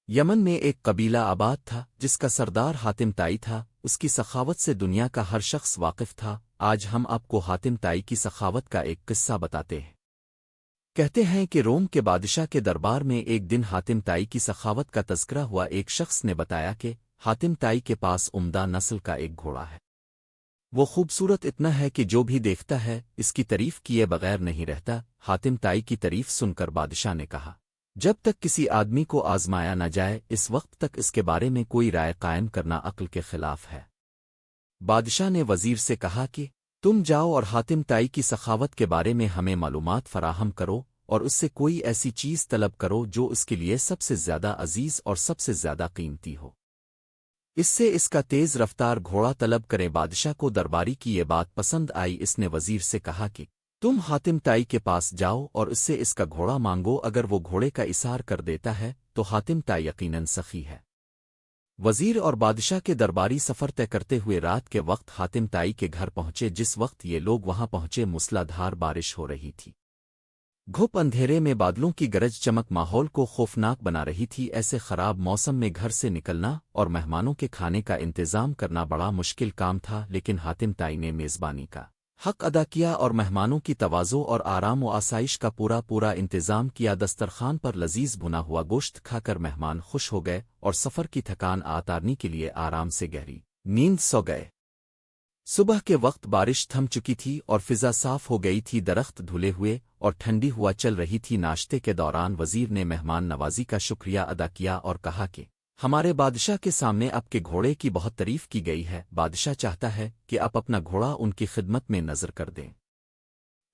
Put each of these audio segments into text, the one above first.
یمن میں ایک قبیلہ آباد تھا جس کا سردار حاتم تائی تھا، اس کی سخاوت سے دنیا کا ہر شخص واقف تھا۔ آج ہم آپ کو حاتم تائی کی سخاوت کا ایک قصہ بتاتے ہیں۔ کہتے ہیں کہ روم کے بادشاہ کے دربار میں ایک دن حاتم تائی کی سخاوت کا تذکرہ ہوا۔ ایک شخص نے بتایا کہ حاتم تائی کے پاس عمدہ نسل کا ایک گھوڑا ہے۔ وہ خوبصورت اتنا ہے کہ جو بھی دیکھتا ہے اس کی تعریف کیے بغیر نہیں رہتا۔ حاتم تائی کی تعریف سن کر بادشاہ نے کہا، جب تک کسی آدمی کو آزمایا نہ جائے اس وقت تک اس کے بارے میں کوئی رائے قائم کرنا عقل کے خلاف ہے۔ بادشاہ نے وزیر سے کہا کہ تم جاؤ اور حاتم تائی کی سخاوت کے بارے میں ہمیں معلومات فراہم کرو اور اس سے کوئی ایسی چیز طلب کرو جو اس کے لیے سب سے زیادہ عزیز اور سب سے زیادہ قیمتی ہو۔ اس سے اس کا تیز رفتار گھوڑا طلب کریں۔ بادشاہ کو درباری کی یہ بات پسند آئی۔ اس نے وزیر سے کہا کہ تم حاتم تائی کے پاس جاؤ اور اس سے اس کا گھوڑا مانگو۔ اگر وہ گھوڑے کا اثار کر دیتا ہے تو حاتم تائی یقیناً سخی ہے۔ وزیر اور بادشاہ کے درباری سفر طے کرتے ہوئے رات کے وقت حاتم تائی کے گھر پہنچے۔ جس وقت یہ لوگ وہاں پہنچے موسلا دھار بارش ہو رہی تھی۔ گھپ اندھیرے میں بادلوں کی گرج چمک ماحول کو خوفناک بنا رہی تھی۔ ایسے خراب موسم میں گھر سے نکلنا اور مہمانوں کے کھانے کا انتظام کرنا بڑا مشکل کام تھا، لیکن حاتم تائی نے میزبانی کا حق ادا کیا اور مہمانوں کی تواضع اور آرام و آسائش کا پورا انتظام کیا۔ دسترخوان پر لذیذ بھنا ہوا گوشت کھا کر مہمان خوش ہو گئے اور سفر کی تھکان اتارنے کے لیے آرام سے گہری نیند سو گئے۔ صبح کے وقت بارش تھم چکی تھی اور فضا صاف ہو گئی تھی۔ درخت دھلے ہوئے اور ٹھنڈی ہوا چل رہی تھی۔ ناشتے کے دوران وزیر نے مہمان نوازی کا شکریہ ادا کیا اور کہا کہ ہمارے بادشاہ کے سامنے آپ کے گھوڑے کی بہت تعریف کی گئی ہے۔ بادشاہ چاہتا ہے کہ آپ اپنا گھوڑا ان کی خدمت میں نظر کر دیں۔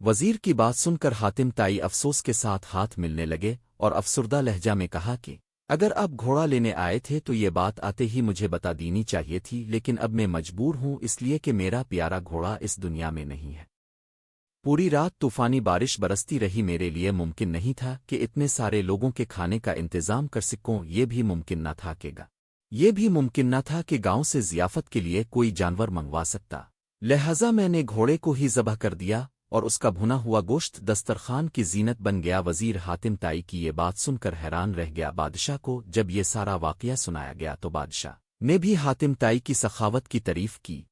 وزیر کی بات سن کر حاتم تائی افسوس کے ساتھ ہاتھ ملنے لگے اور افسردہ لہجہ میں کہا کہ اگر آپ گھوڑا لینے آئے تھے تو یہ بات آتے ہی مجھے بتا دینی چاہیے تھی، لیکن اب میں مجبور ہوں اس لیے کہ میرا پیارا گھوڑا اس دنیا میں نہیں ہے۔ پوری رات طوفانی بارش برستی رہی، میرے لیے ممکن نہیں تھا کہ اتنے سارے لوگوں کے کھانے کا انتظام کر سکوں۔ یہ بھی ممکن نہ تھا کہ گاؤں سے ضیافت کے لیے کوئی جانور منگوا سکتا، لہذا میں نے گھوڑے کو ہی ذبح کر دیا اور اس کا بھنا ہوا گوشت دسترخوان کی زینت بن گیا۔ وزیر حاتم تائی کی یہ بات سن کر حیران رہ گیا۔ بادشاہ کو جب یہ سارا واقعہ سنایا گیا تو بادشاہ نے بھی حاتم تائی کی سخاوت کی تعریف کی۔